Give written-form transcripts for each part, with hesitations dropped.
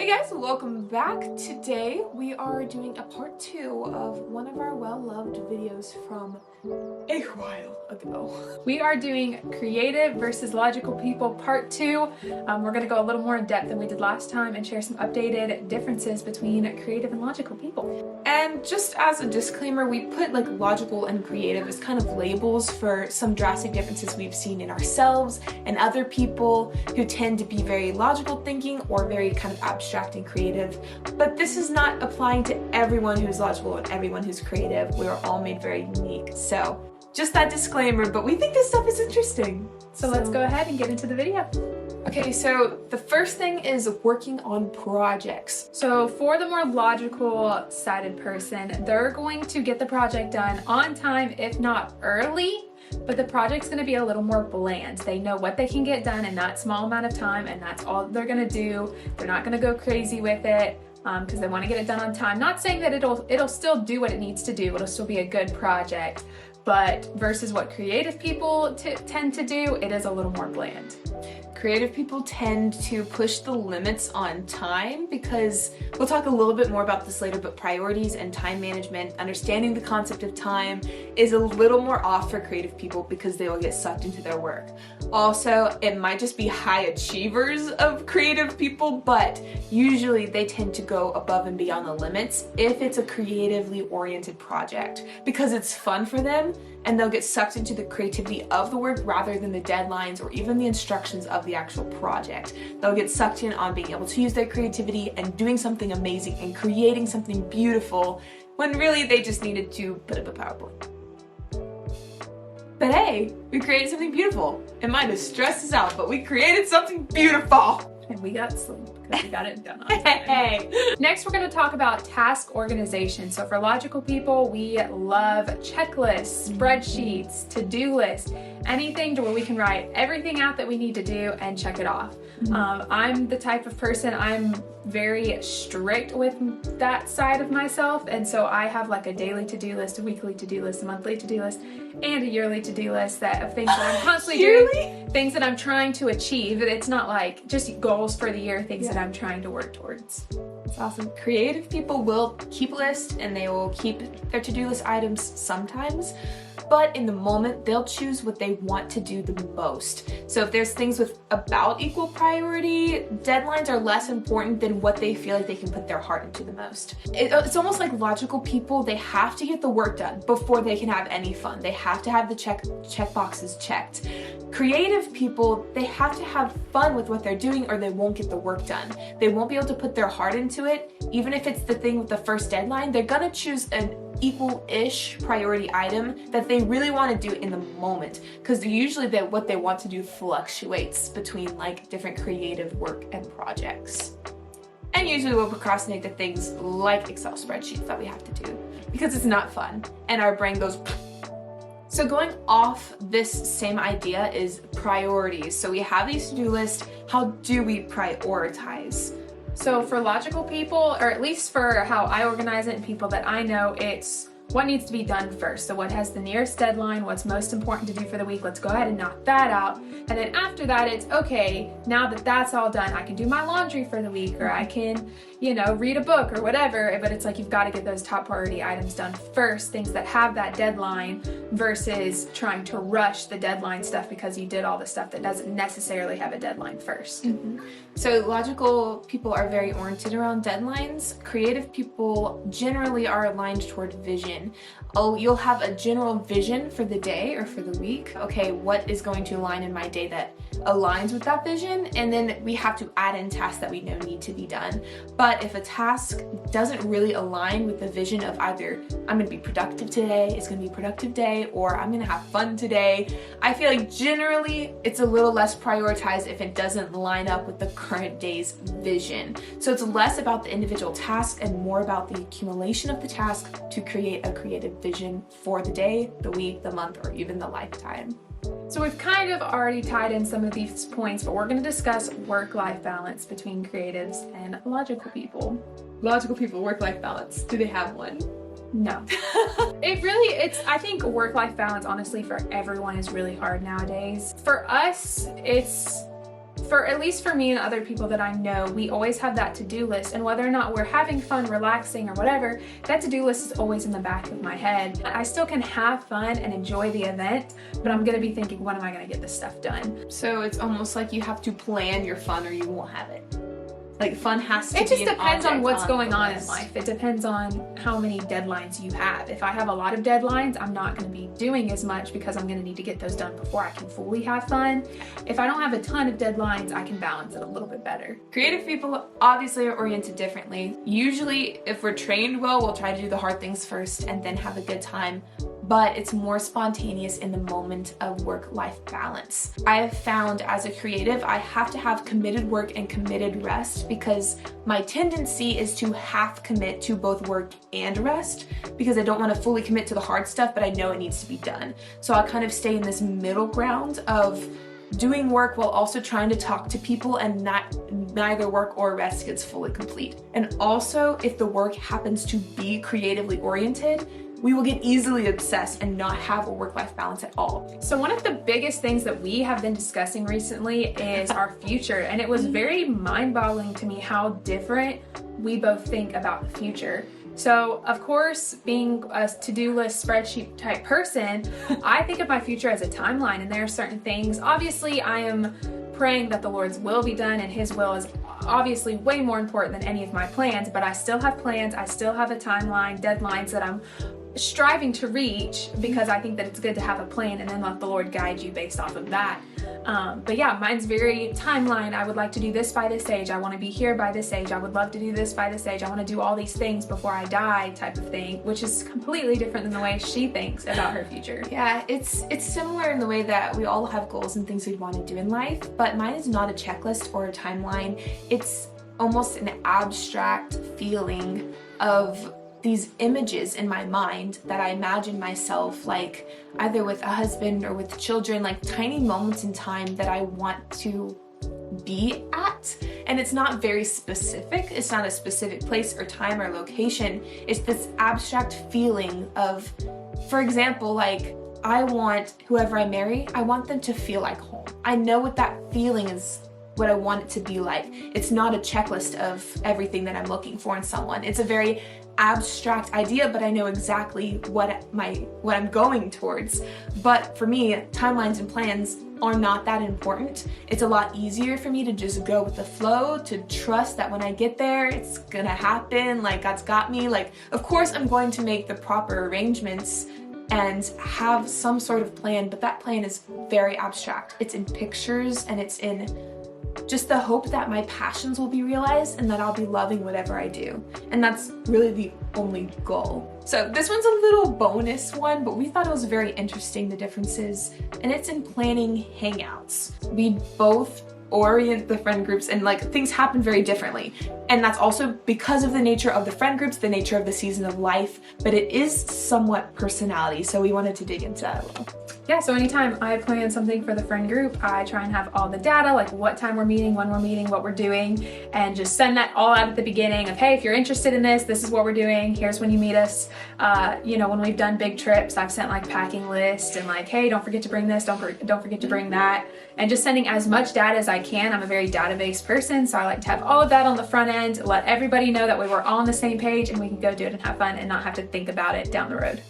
Hey guys, welcome back. Today we are doing a part 2 of one of our well-loved videos from a while ago. We are doing creative versus logical people part 2. We're going to go a little more in depth than we did last time and share some updated differences between creative and logical people. And just as a disclaimer, we put like logical and creative as kind of labels for some drastic differences we've seen in ourselves and other people who tend to be very logical thinking or very kind of abstract and creative. But this is not applying to everyone who's logical and everyone who's creative. We are all made very unique. So just that disclaimer, but we think this stuff is interesting. So let's go ahead and get into the video. Okay, so the first thing is working on projects. So for the more logical sided person, they're going to get the project done on time, if not early, but the project's going to be a little more bland. They know what they can get done in that small amount of time, and that's all they're going to do. They're not going to go crazy with it because they want to get it done on time. Not saying that it'll still do what it needs to do. It'll still be a good project, but versus what creative people tend to do, it is a little more bland. Creative people tend to push the limits on time because we'll talk a little bit more about this later, but priorities and time management, understanding the concept of time is a little more off for creative people because they will get sucked into their work. Also, it might just be high achievers of creative people, but usually they tend to go above and beyond the limits if it's a creatively oriented project because it's fun for them and they'll get sucked into the creativity of the work rather than the deadlines or even the instructions of the actual project. They'll get sucked in on being able to use their creativity and doing something amazing and creating something beautiful when really they just needed to put up a PowerPoint. But hey, we created something beautiful. It might have stressed us out, but we created something beautiful. And we got sleep because we got it done on time. Hey. Next, we're going to talk about task organization. So for logical people, we love checklists, spreadsheets, to-do lists, anything to where we can write everything out that we need to do and check it off. I'm the type of person, I'm very strict with that side of myself, and so I have like a daily to-do list, a weekly to-do list, a monthly to-do list, and a yearly to-do list of things that I'm constantly doing, things that I'm trying to achieve. It's not like just goals for the year, things that I'm trying to work towards. It's awesome. Creative people will keep lists and they will keep their to-do list items sometimes, but in the moment they'll choose what they want to do the most. So if there's things with about equal priority, deadlines are less important than what they feel like they can put their heart into the most. It's almost like logical people, they have to get the work done before they can have any fun. They have to have the check boxes checked. Creative people, they have to have fun with what they're doing or they won't get the work done. They won't be able to put their heart into it. Even if it's the thing with the first deadline, they're gonna choose an equal-ish priority item that they really want to do in the moment because usually what they want to do fluctuates between like different creative work and projects. And usually we'll procrastinate the things like Excel spreadsheets that we have to do because it's not fun and our brain goes. So going off this same idea is priorities. So we have these to-do lists. How do we prioritize? So for logical people, or at least for how I organize it and people that I know, it's what needs to be done first. So what has the nearest deadline, what's most important to do for the week, let's go ahead and knock that out. And then after that, it's okay, now that that's all done, I can do my laundry for the week, or I can, read a book or whatever. But it's like you've got to get those top priority items done first, things that have that deadline, versus trying to rush the deadline stuff because you did all the stuff that doesn't necessarily have a deadline first. So logical people are very oriented around deadlines. Creative people generally are aligned toward vision. You'll have a general vision for the day or for the week. Okay, what is going to align in my day that aligns with that vision? And then we have to add in tasks that we know need to be done. But if a task doesn't really align with the vision of either I'm going to be productive today, it's going to be a productive day, or I'm going to have fun today, I feel like generally it's a little less prioritized if it doesn't line up with the current day's vision. So it's less about the individual task and more about the accumulation of the task to create a creative vision for the day, the week, the month, or even the lifetime. So we've kind of already tied in some of these points, but we're going to discuss work-life balance between creatives and logical people. Logical people, work-life balance. Do they have one? No. I think work-life balance, honestly, for everyone is really hard nowadays. For us, it's For at least for me and other people that I know, we always have that to-do list, and whether or not we're having fun, relaxing, or whatever, that to-do list is always in the back of my head. I still can have fun and enjoy the event, but I'm gonna be thinking, when am I gonna get this stuff done? So it's almost like you have to plan your fun or you won't have it. Like fun has to be It just depends on what's going on in list. life. It depends on how many deadlines you have. If I have a lot of deadlines, I'm not going to be doing as much because I'm going to need to get those done before I can fully have fun. If I don't have a ton of deadlines, I can balance it a little bit better. Creative people obviously are oriented differently. Usually, if we're trained well, we'll try to do the hard things first and then have a good time. But it's more spontaneous in the moment of work-life balance. I have found as a creative, I have to have committed work and committed rest because my tendency is to half commit to both work and rest because I don't want to fully commit to the hard stuff, but I know it needs to be done. So I kind of stay in this middle ground of doing work while also trying to talk to people, and neither work or rest gets fully complete. And also, if the work happens to be creatively oriented, we will get easily obsessed and not have a work-life balance at all. So one of the biggest things that we have been discussing recently is our future, and it was very mind-boggling to me how different we both think about the future. So of course, being a to-do list spreadsheet type person, I think of my future as a timeline, and there are certain things. Obviously, I am praying that the Lord's will be done, and His will is obviously way more important than any of my plans, but I still have plans, I still have a timeline, deadlines that I'm striving to reach, because I think that it's good to have a plan and then let the Lord guide you based off of that. But yeah, mine's very timeline. I would like to do this by this age. I want to be here by this age. I would love to do this by this age. I want to do all these things before I die type of thing, which is completely different than the way she thinks about her future. Yeah, it's similar in the way that we all have goals and things we want to do in life, but mine is not a checklist or a timeline. It's almost an abstract feeling of these images in my mind that I imagine myself like either with a husband or with children, like tiny moments in time that I want to be at. And it's not very specific. It's not a specific place or time or location. It's this abstract feeling of, for example, like I want whoever I marry, I want them to feel like home. I know what that feeling is, what I want it to be like. It's not a checklist of everything that I'm looking for in someone. It's a very abstract idea, but I know exactly what I'm going towards. But for me, timelines and plans are not that important. It's a lot easier for me to just go with the flow, to trust that when I get there, it's gonna happen, like God's got me. Like, of course I'm going to make the proper arrangements and have some sort of plan, but that plan is very abstract. It's in pictures and it's in just the hope that my passions will be realized and that I'll be loving whatever I do. And that's really the only goal. So this one's a little bonus one, but we thought it was very interesting, the differences, and it's in planning hangouts. We both orient the friend groups and like things happen very differently. And that's also because of the nature of the friend groups, the nature of the season of life, but it is somewhat personality. So we wanted to dig into that a little. Yeah, so anytime I plan something for the friend group, I try and have all the data, like what time we're meeting, when we're meeting, what we're doing, and just send that all out at the beginning of, hey, if you're interested in this, this is what we're doing, here's when you meet us. You know, when we've done big trips, I've sent like packing lists and like, hey, don't forget to bring this, don't forget to bring that, and just sending as much data as I can. I'm a very database person, so I like to have all of that on the front end, let everybody know that we were all on the same page and we can go do it and have fun and not have to think about it down the road.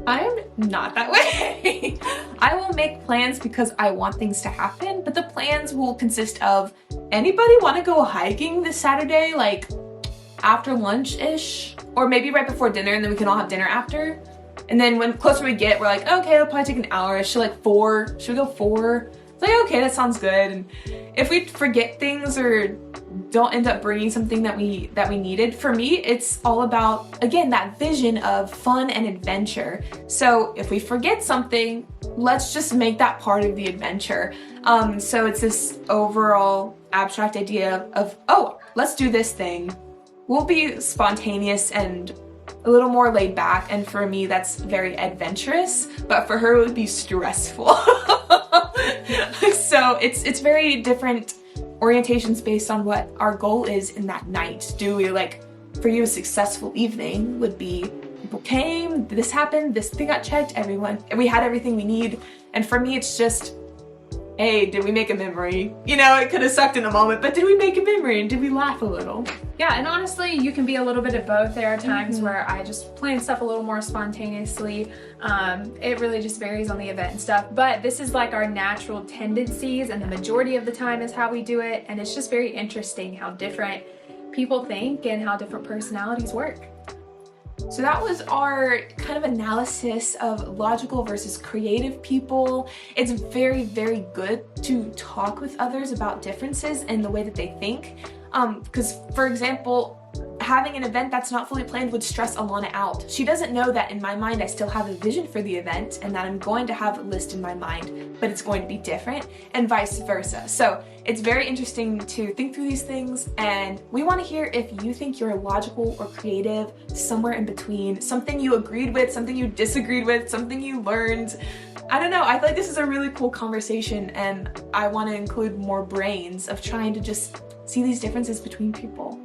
I'm not that way. I will make plans because I want things to happen, but the plans will consist of, anybody want to go hiking this Saturday, like after lunch-ish? Or maybe right before dinner and then we can all have dinner after? And then when closer we get, we're like, okay, it'll probably take an hour-ish, so like 4, should we go 4? It's like, okay, that sounds good. And if we forget things or don't end up bringing something that we needed, for me, it's all about, again, that vision of fun and adventure. So if we forget something, let's just make that part of the adventure. So it's this overall abstract idea of, oh, let's do this thing. We'll be spontaneous and a little more laid back, and for me that's very adventurous, but for her it would be stressful. So it's very different orientations based on what our goal is in that night. Do we, like, for you, a successful evening would be people came, this happened, this thing got checked, we had everything we need. And for me it's just hey, did we make a memory? You know, it could have sucked in a moment, but did we make a memory and did we laugh a little? Yeah, and honestly, you can be a little bit of both. There are times where I just plan stuff a little more spontaneously. It really just varies on the event and stuff, but this is like our natural tendencies, and the majority of the time is how we do it, and it's just very interesting how different people think and how different personalities work. So that was our kind of analysis of logical versus creative people. It's very, very good to talk with others about differences in the way that they think. Because, for example, having an event that's not fully planned would stress Alana out. She doesn't know that in my mind I still have a vision for the event and that I'm going to have a list in my mind, but it's going to be different, and vice versa. So it's very interesting to think through these things, and we want to hear if you think you're logical or creative, somewhere in between, something you agreed with, something you disagreed with, something you learned. I don't know, I feel like this is a really cool conversation, and I want to include more brains of trying to just see these differences between people.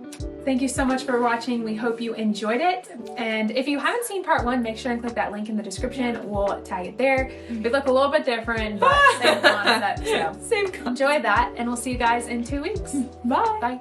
Thank you so much for watching. We hope you enjoyed it. And if you haven't seen part 1, make sure and click that link in the description. We'll tag it there. We look a little bit different, but same concept. So Same concept. enjoy that, and we'll see you guys in 2 weeks. Bye. Bye.